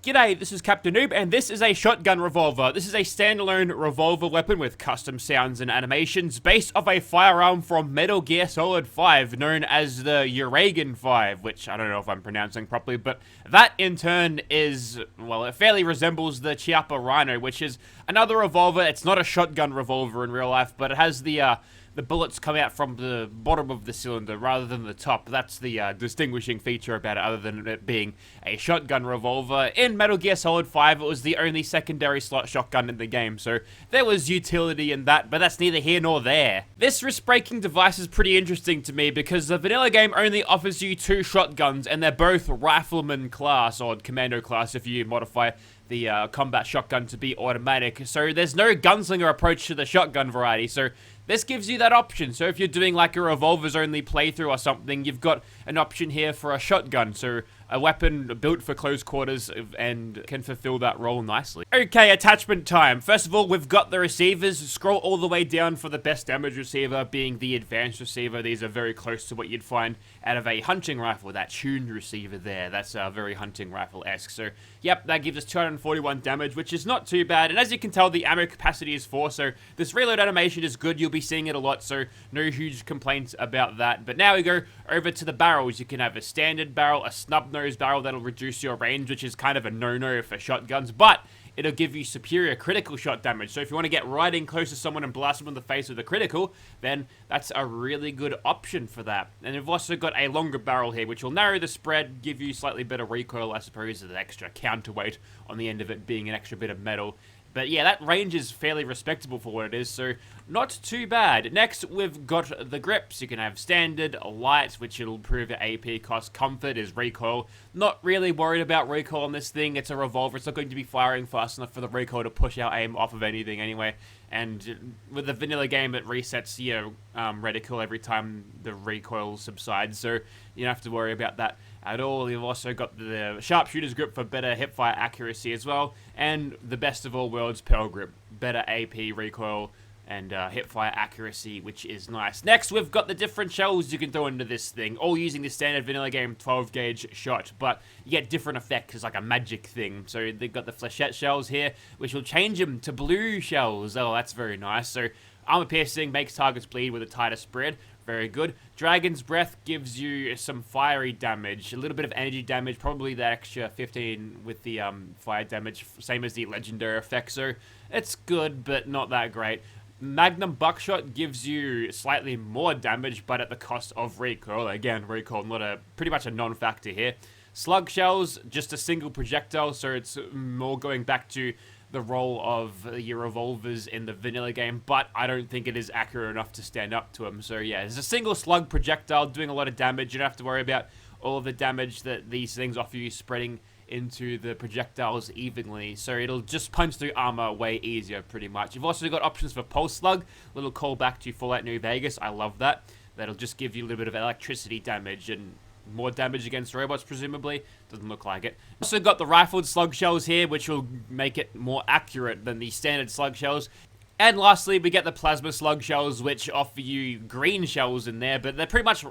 G'day, this is Captainoob, and this is a shotgun revolver. This is a standalone revolver weapon with custom sounds and animations based off a firearm from Metal Gear Solid 5, known as the Uragan 5, which I don't know if I'm pronouncing properly, but that in turn is, well, it fairly resembles the Chiappa Rhino, which is another revolver. It's not a shotgun revolver in real life, but it has the bullets come out from the bottom of the cylinder rather than the top. That's the distinguishing feature about it, other than it being a shotgun revolver. In Metal Gear Solid 5, it was the only secondary slot shotgun in the game, so there was utility in that, but that's neither here nor there. This wrist-breaking device is pretty interesting to me because the vanilla game only offers you 2 shotguns, and they're both rifleman class, or commando class if you modify the combat shotgun to be automatic. So there's no gunslinger approach to the shotgun variety, so this gives you that option. So if you're doing like a revolvers only playthrough or something, you've got an option here for a shotgun. So a weapon built for close quarters and can fulfill that role nicely. Okay, attachment time. First of all, we've got the receivers. Scroll all the way down for the best damage receiver, being the advanced receiver. These are very close to what you'd find out of a hunting rifle. That tuned receiver there, that's very hunting rifle-esque. So yep, that gives us 241 damage, which is not too bad. And as you can tell, the ammo capacity is 4, so this reload animation is good. You'll be seeing it a lot, so no huge complaints about that. But now we go over to the barrels. You can have a standard barrel, a snub-nosed barrel that'll reduce your range, which is kind of a no-no for shotguns, but it'll give you superior critical shot damage. So if you want to get right in close to someone and blast them in the face with a critical, then that's a really good option for that. And we've also got a longer barrel here, which will narrow the spread, give you slightly better recoil, I suppose, with an extra counterweight on the end of it being an extra bit of metal. But yeah, that range is fairly respectable for what it is, so not too bad. Next, we've got the grips. You can have standard, light, which it'll improve your AP cost. Comfort is recoil. Not really worried about recoil on this thing. It's a revolver. It's not going to be firing fast enough for the recoil to push our aim off of anything anyway. And with the vanilla game, it resets your reticle every time the recoil subsides, so you don't have to worry about that at all. You've also got the sharpshooter's grip for better hipfire accuracy as well, and the best of all worlds, pearl grip, better AP recoil and hipfire accuracy, which is nice. Next, we've got the different shells you can throw into this thing, all using the standard vanilla game 12 gauge shot, but you get different effects. It's like a magic thing. So they've got the flechette shells here, which will change them to blue shells. Oh, that's very nice. So armor piercing makes targets bleed with a tighter spread. Very good. Dragon's Breath gives you some fiery damage, a little bit of energy damage, probably that extra 15 with the fire damage, same as the legendary effect, so it's good, but not that great. Magnum Buckshot gives you slightly more damage, but at the cost of recoil. Again, recoil pretty much a non-factor here. Slug Shells, just a single projectile, so it's more going back to the role of your revolvers in the vanilla game, but I don't think it is accurate enough to stand up to them. So yeah, there's a single slug projectile doing a lot of damage. You don't have to worry about all of the damage that these things offer you spreading into the projectiles evenly, so it'll just punch through armor way easier pretty much. You've also got options for Pulse Slug, little callback to Fallout New Vegas. I love that. That'll just give you a little bit of electricity damage and more damage against robots, presumably. Doesn't look like it. Also got the rifled slug shells here, which will make it more accurate than the standard slug shells. And lastly, we get the plasma slug shells, which offer you green shells in there, but they're pretty much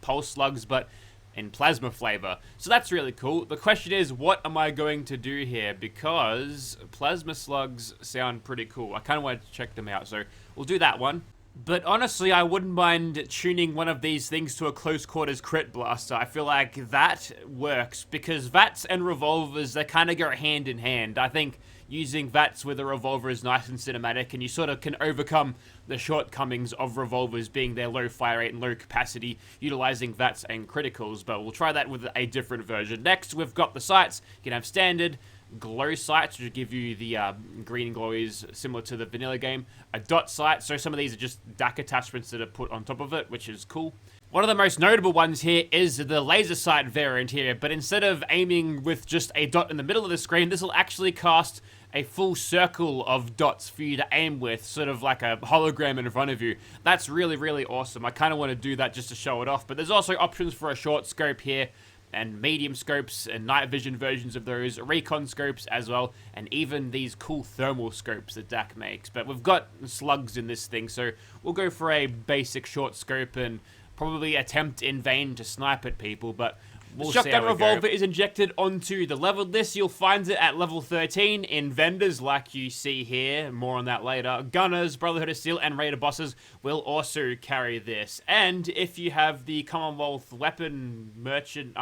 pulse slugs, but in plasma flavor. So that's really cool. The question is, what am I going to do here? Because plasma slugs sound pretty cool. I kind of want to check them out, so we'll do that one. But honestly, I wouldn't mind tuning one of these things to a close quarters crit blaster. I feel like that works, because VATs and revolvers, they kind of go hand in hand. I think using VATs with a revolver is nice and cinematic, and you sort of can overcome the shortcomings of revolvers being their low fire rate and low capacity, utilizing VATs and criticals, but we'll try that with a different version. Next, we've got the sights. You can have standard, glow sights, which will give you the green glowies similar to the vanilla game, a dot sight, so some of these are just DAC attachments that are put on top of it, which is cool. One of the most notable ones here is the laser sight variant here, but instead of aiming with just a dot in the middle of the screen, this will actually cast a full circle of dots for you to aim with, sort of like a hologram in front of you. That's really, really awesome. I kind of want to do that just to show it off, but there's also options for a short scope here, and medium scopes and night vision versions of those, recon scopes as well, and even these cool thermal scopes that DAC makes. But we've got slugs in this thing, so we'll go for a basic short scope and probably attempt in vain to snipe at people, but The shotgun revolver is injected onto the leveled list. You'll find it at level 13 in vendors like you see here. More on that later. Gunners, Brotherhood of Steel, and Raider bosses will also carry this. And if you have the Commonwealth Weapon Merchant...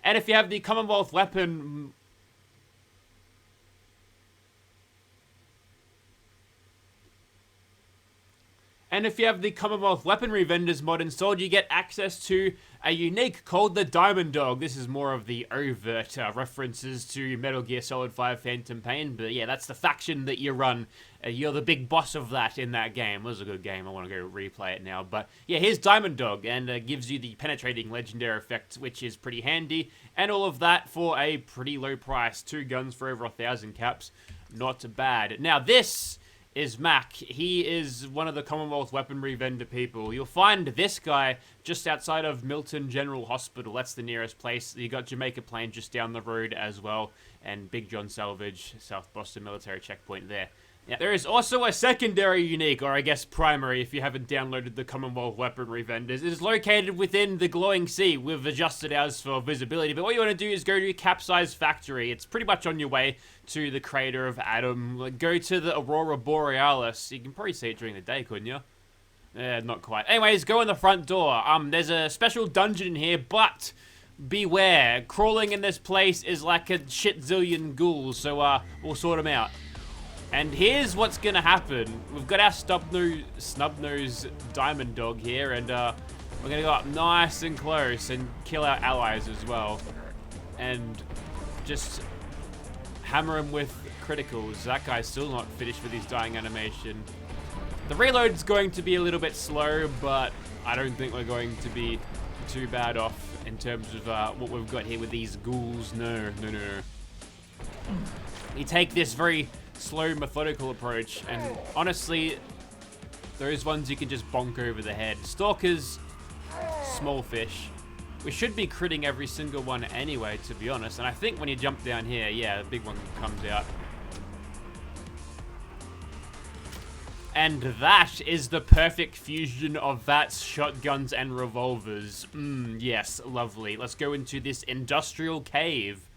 And if you have the Commonwealth Weapon... And if you have the Commonwealth Weaponry Vendors mod installed, you get access to a unique called the Diamond Dog. This is more of the overt references to Metal Gear Solid 5 Phantom Pain. But yeah, that's the faction that you run. You're the big boss of that in that game. It was a good game. I want to go replay it now. But yeah, here's Diamond Dog, and gives you the penetrating legendary effect, which is pretty handy. And all of that for a pretty low price. 2 guns for over 1,000 caps. Not bad. Now this is Mac. He is one of the Commonwealth Weaponry Vendor people. You'll find this guy just outside of Milton General Hospital. That's the nearest place. You got Jamaica Plain just down the road as well, and Big John Salvage, South Boston Military Checkpoint there. Yeah, there is also a secondary unique, or I guess primary if you haven't downloaded the Commonwealth Weaponry Vendors. It is located within the Glowing Sea. We've adjusted ours for visibility, but what you want to do is go to Capsize Factory. It's pretty much on your way to the crater of Adam. Go to the Aurora Borealis. You can probably see it during the day, couldn't you? Not quite. Anyways, go in the front door. There's a special dungeon in here, but beware. Crawling in this place is like a shit zillion ghouls, so we'll sort them out. And here's what's gonna happen. We've got our snub-nosed Diamond Dog here, and we're gonna go up nice and close and kill our allies as well. And just hammer him with criticals. That guy's still not finished with his dying animation. The reload's going to be a little bit slow, but I don't think we're going to be too bad off in terms of what we've got here with these ghouls. No. You take this very slow, methodical approach, and honestly, those ones you can just bonk over the head. Stalkers, small fish. We should be critting every single one anyway, to be honest, and I think when you jump down here, yeah, the big one comes out. And that is the perfect fusion of VATS, shotguns, and revolvers. Yes, lovely. Let's go into this industrial cave.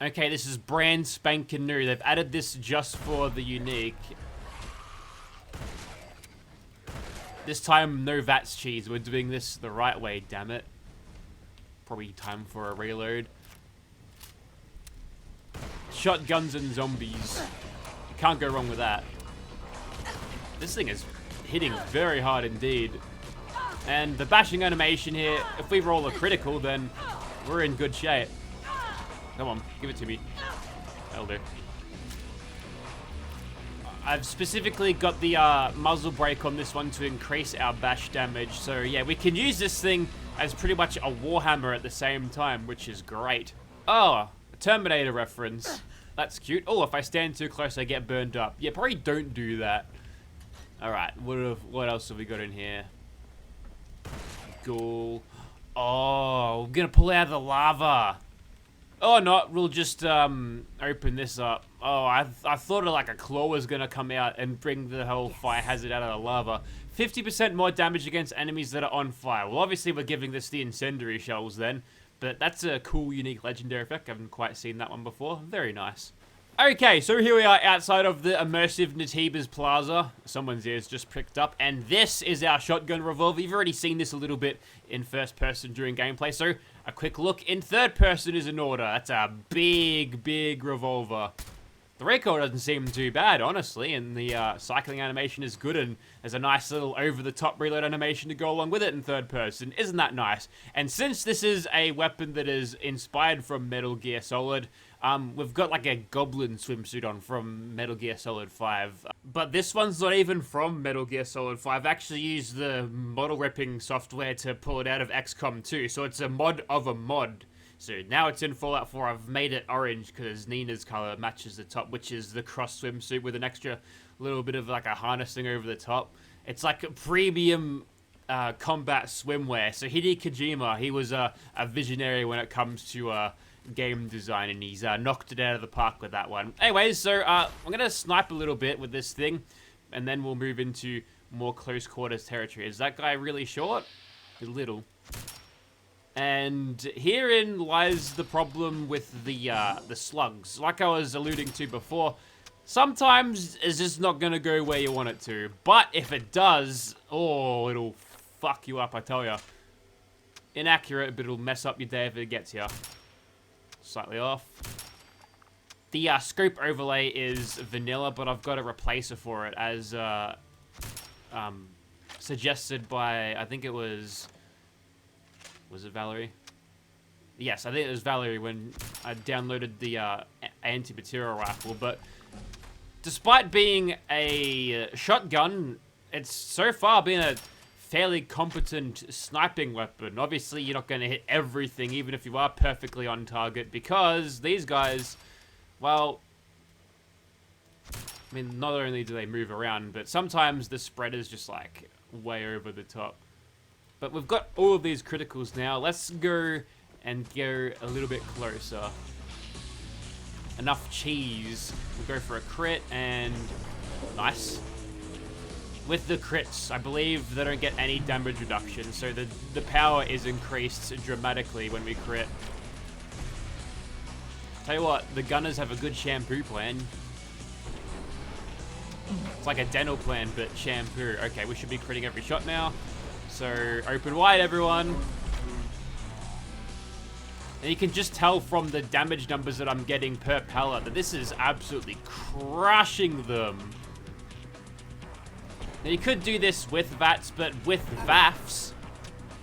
Okay, this is brand spanking new. They've added this just for the unique. This time, no VATS cheese. We're doing this the right way, damn it. Probably time for a reload. Shotguns and zombies. You can't go wrong with that. This thing is hitting very hard indeed. And the bashing animation here, if we roll a critical, then we're in good shape. Come on, give it to me. That'll do. I've specifically got the muzzle brake on this one to increase our bash damage. So yeah, we can use this thing as pretty much a warhammer at the same time, which is great. Oh, a Terminator reference. That's cute. Oh, if I stand too close, I get burned up. Yeah, probably don't do that. Alright, what else have we got in here? Ghoul. Oh, we're gonna pull out of the lava. Oh, not. We'll just open this up. Oh, I thought like a claw was going to come out and bring the whole fire hazard out of the lava. 50% more damage against enemies that are on fire. Well, obviously we're giving this the incendiary shells then. But that's a cool, unique, legendary effect. I haven't quite seen that one before. Very nice. Okay, so here we are outside of the immersive Natiba's Plaza. Someone's ears just pricked up. And this is our shotgun revolver. You've already seen this a little bit in first person during gameplay. So a quick look in third person is in order. That's a big, big revolver. The recoil doesn't seem too bad, honestly. And the cycling animation is good. And there's a nice little over-the-top reload animation to go along with it in third person. Isn't that nice? And since this is a weapon that is inspired from Metal Gear Solid, we've got like a goblin swimsuit on from Metal Gear Solid 5. But this one's not even from Metal Gear Solid 5. I actually used the model ripping software to pull it out of XCOM 2. So it's a mod of a mod. So now it's in Fallout 4. I've made it orange because Nina's color matches the top, which is the cross swimsuit with an extra little bit of like a harness thing over the top. It's like a premium combat swimwear. So Hideo Kojima, he was a visionary when it comes to game design, and he's knocked it out of the park with that one. Anyways, so I'm gonna snipe a little bit with this thing, and then we'll move into more close quarters territory. Is that guy really short? A little. And herein lies the problem with the slugs. Like I was alluding to before, sometimes it's just not gonna go where you want it to. But if it does, oh, it'll fuck you up, I tell ya. Inaccurate, but it'll mess up your day if it gets you. Slightly off. The scope overlay is vanilla, but I've got a replacer for it as suggested by, I think it was it Valerie? Yes, I think it was Valerie when I downloaded the anti-material rifle, but despite being a shotgun, it's so far been a fairly competent sniping weapon. Obviously, you're not going to hit everything, even if you are perfectly on target, because these guys, well, I mean, not only do they move around, but sometimes the spread is just like way over the top. But we've got all of these criticals now. Let's go and go a little bit closer. Enough cheese. We'll go for a crit and nice. With the crits, I believe they don't get any damage reduction, so the power is increased dramatically when we crit. Tell you what, the gunners have a good shampoo plan. It's like a dental plan, but shampoo. Okay, we should be critting every shot now. So, open wide, everyone. And you can just tell from the damage numbers that I'm getting per pellet that this is absolutely crushing them. Now, you could do this with VATs, but with VAFs,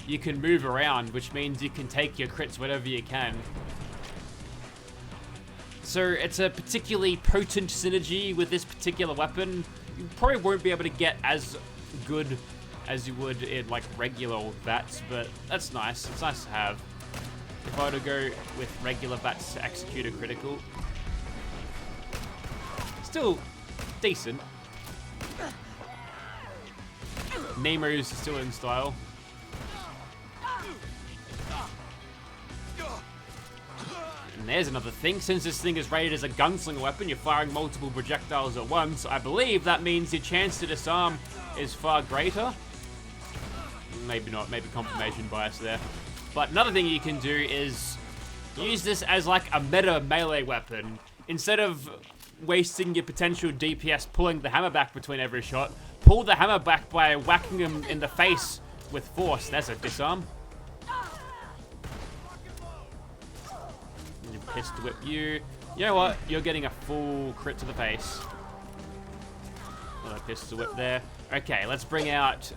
you can move around, which means you can take your crits whenever you can. So, it's a particularly potent synergy with this particular weapon. You probably won't be able to get as good as you would in like regular VATs, but that's nice. It's nice to have. If I were to go with regular VATs to execute a critical, still decent. Nemo's still in style. And there's another thing. Since this thing is rated as a gunslinger weapon, you're firing multiple projectiles at once. I believe that means your chance to disarm is far greater. Maybe not, maybe confirmation bias there. But another thing you can do is use this as like a meta melee weapon. Instead of wasting your potential DPS pulling the hammer back between every shot, pull the hammer back by whacking him in the face with force. There's a disarm. And you pistol whip you. You know what? You're getting a full crit to the face. Another pistol whip there. Okay, let's bring out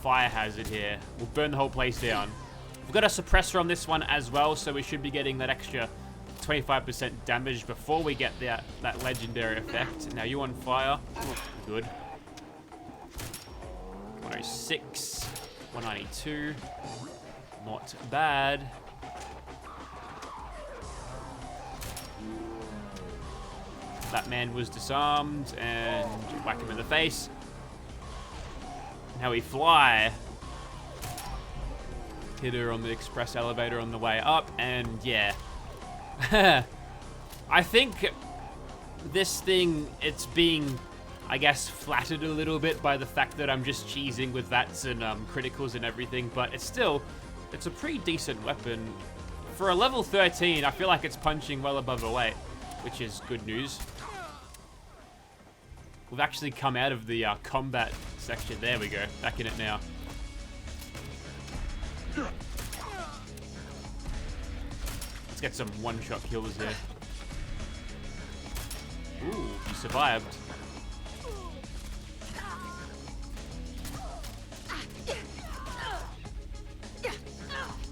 Fire Hazard here. We'll burn the whole place down. We've got a suppressor on this one as well, so we should be getting that extra 25% damage before we get that legendary effect. Now you on fire. Good. 106. 192. Not bad. That man was disarmed, and whack him in the face. Now we fly. Hit her on the express elevator on the way up, and yeah. I think this thing, it's being, I guess, flattered a little bit by the fact that I'm just cheesing with VATs and criticals and everything, but it's still, it's a pretty decent weapon. For a level 13, I feel like it's punching well above a weight, which is good news. We've actually come out of the combat section. There we go. Back in it now. Let's get some one-shot kills here. Ooh, you survived.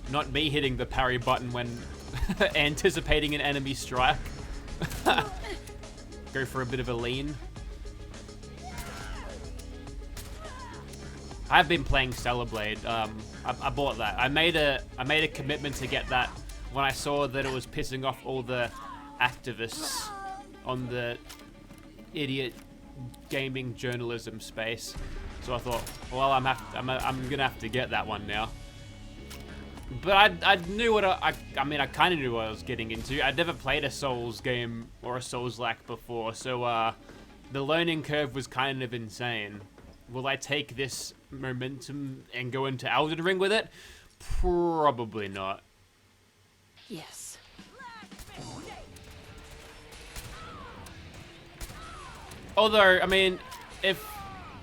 Not me hitting the parry button when anticipating an enemy strike. Go for a bit of a lean. I've been playing Stellar Blade. I bought that. I made a commitment to get that when I saw that it was pissing off all the activists on the idiot gaming journalism space. So I thought, well, I'm gonna have to get that one now. But I knew what I mean, I kind of knew what I was getting into. I'd never played a Souls game or a Souls-like before, so the learning curve was kind of insane. Will I take this momentum and go into Elden Ring with it? Probably not. Yes. Although, I mean, if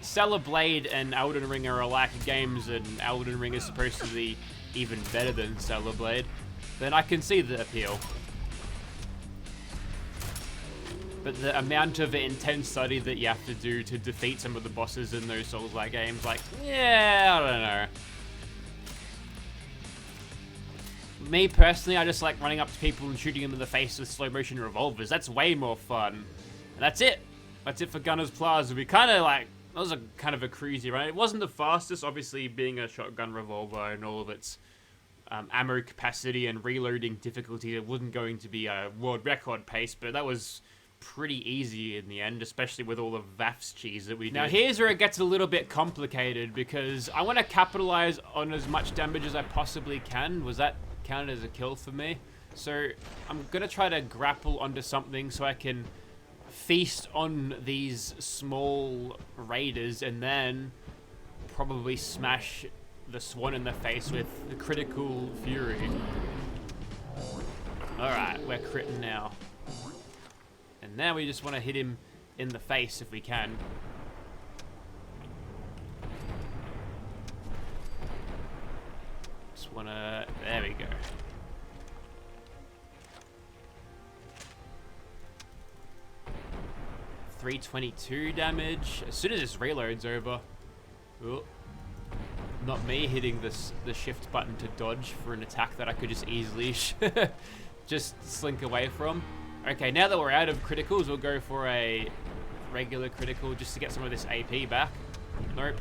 Stellar Blade and Elden Ring are alike games and Elden Ring is supposed to be even better than Stellar Blade, then I can see the appeal. But the amount of intense study that you have to do to defeat some of the bosses in those Souls-like games, like, yeah, I don't know. Me personally, I just like running up to people and shooting them in the face with slow motion revolvers. That's way more fun. And that's it. That's it for Gunner's Plaza. We kind of like, that was a kind of a cruisy run. It wasn't the fastest, obviously being a shotgun revolver and all of its ammo capacity and reloading difficulty. It wasn't going to be a world record pace, but that was pretty easy in the end, especially with all the VAFs cheese that we did. Now here's where it gets a little bit complicated because I want to capitalize on as much damage as I possibly can. Was that counted as a kill for me? So I'm gonna try to grapple onto something so I can feast on these small raiders and then probably smash the swan in the face with the critical fury. Alright, we're critting now. And now we just want to hit him in the face if we can. Just want to... There we go. $322 damage. As soon as this reload's over. Ooh. Not me hitting the shift button to dodge for an attack that I could just easily just slink away from. Okay, now that we're out of criticals, we'll go for a regular critical just to get some of this AP back. Nope.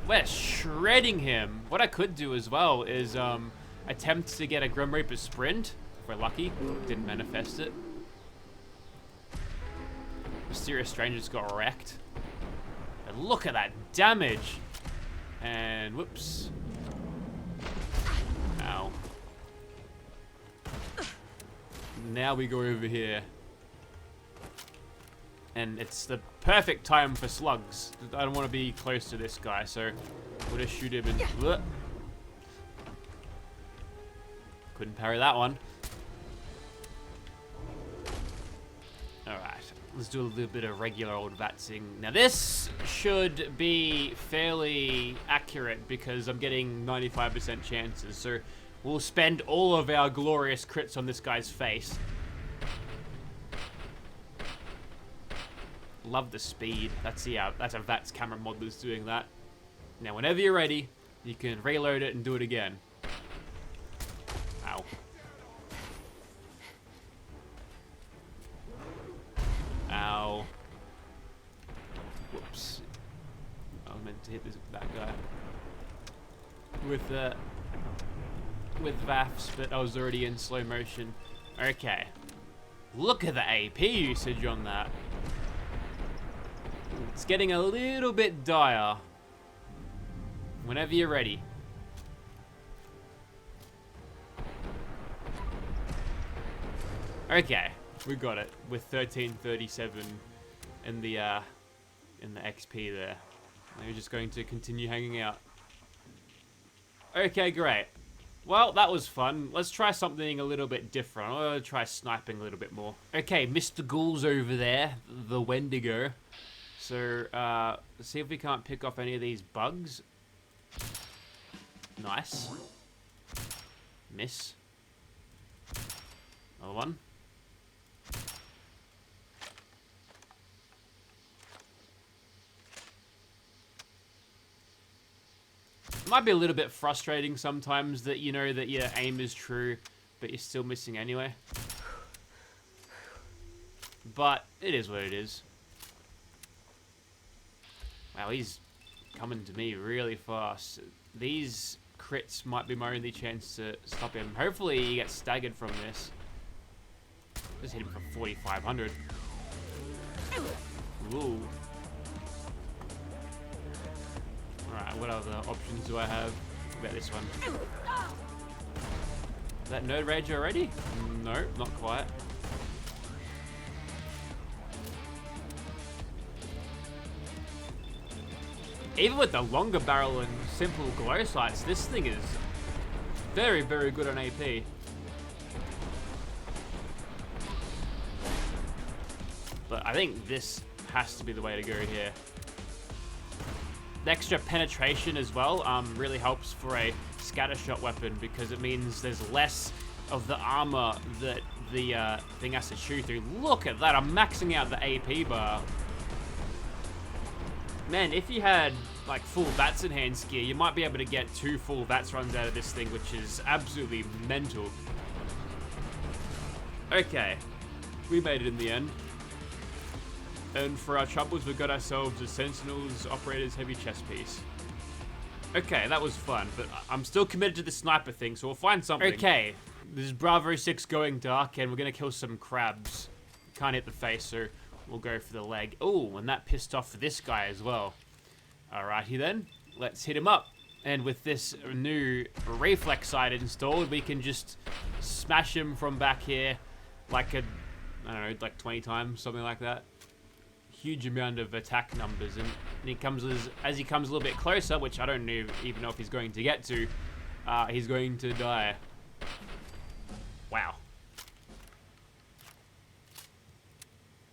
We're shredding him. What I could do as well is attempt to get a Grim Reaper sprint. If we're lucky. Didn't manifest it. Mysterious Stranger just got wrecked. And look at that damage. And whoops. Ow. Now we go over here. And it's the perfect time for slugs. I don't want to be close to this guy, so we'll just shoot him and... Bleh. Couldn't parry that one. Alright, let's do a little bit of regular old vatsing. Now this should be fairly accurate because I'm getting 95% chances, so we'll spend all of our glorious crits on this guy's face. Love the speed. That's a VATS camera mod that's doing that. Now, whenever you're ready, you can reload it and do it again. Ow. Ow. Whoops. I was meant to hit that guy with VAFs, but I was already in slow motion. Okay. Look at the AP usage on that. It's getting a little bit dire. Whenever you're ready. Okay, we got it with 1337 in the XP there. We're just going to continue hanging out. Okay, great. Well, that was fun. Let's try something a little bit different. I'm gonna try sniping a little bit more. Okay, Mr. Ghoul's over there, the Wendigo. So, let's see if we can't pick off any of these bugs. Nice. Miss. Another one. It might be a little bit frustrating sometimes that you know that your aim is true, but you're still missing anyway. But it is what it is. Wow, he's coming to me really fast. These crits might be my only chance to stop him. Hopefully he gets staggered from this. Just hit him for 4,500. Ooh. Alright, what other options do I have? What about this one? Is that Nerd Rage already? No, not quite. Even with the longer barrel and simple glow sights, this thing is very, very good on AP. But I think this has to be the way to go here. The extra penetration as well really helps for a scatter shot weapon because it means there's less of the armor that the thing has to shoot through. Look at that, I'm maxing out the AP bar. Man, if you had like full VATS enhanced gear, you might be able to get 2 full VATS runs out of this thing, which is absolutely mental. Okay, we made it in the end. And for our troubles, we got ourselves a Sentinel's Operator's Heavy Chest Piece. Okay, that was fun, but I'm still committed to the sniper thing, so we'll find something. Okay, this is Bravo 6 going dark, and we're gonna kill some crabs. Can't hit the face, so we'll go for the leg. Oh, and that pissed off this guy as well. Alrighty then, let's hit him up. And with this new reflex sight installed, we can just smash him from back here like I don't know, like 20 times, something like that. Huge amount of attack numbers, and he comes as he comes a little bit closer, which I don't even know if he's going to get to, he's going to die. Wow.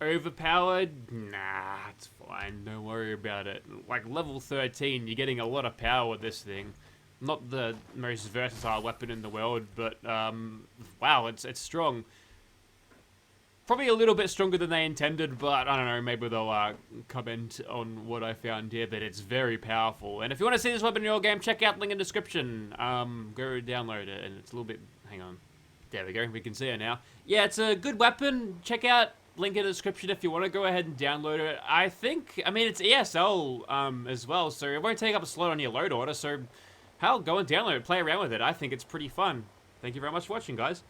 Overpowered? Nah, it's fine. Don't worry about it. Like level 13, you're getting a lot of power with this thing. Not the most versatile weapon in the world, but wow, it's strong. Probably a little bit stronger than they intended, but I don't know, maybe they'll comment on what I found here, but it's very powerful. And if you want to see this weapon in your game, check out link in the description. Go download it, and it's a little bit, hang on. There we go, we can see it now. Yeah, it's a good weapon. Check out link in the description if you want to go ahead and download it. I mean, it's ESL as well, so it won't take up a slot on your load order, so hell, go and download it, play around with it. I think it's pretty fun. Thank you very much for watching, guys.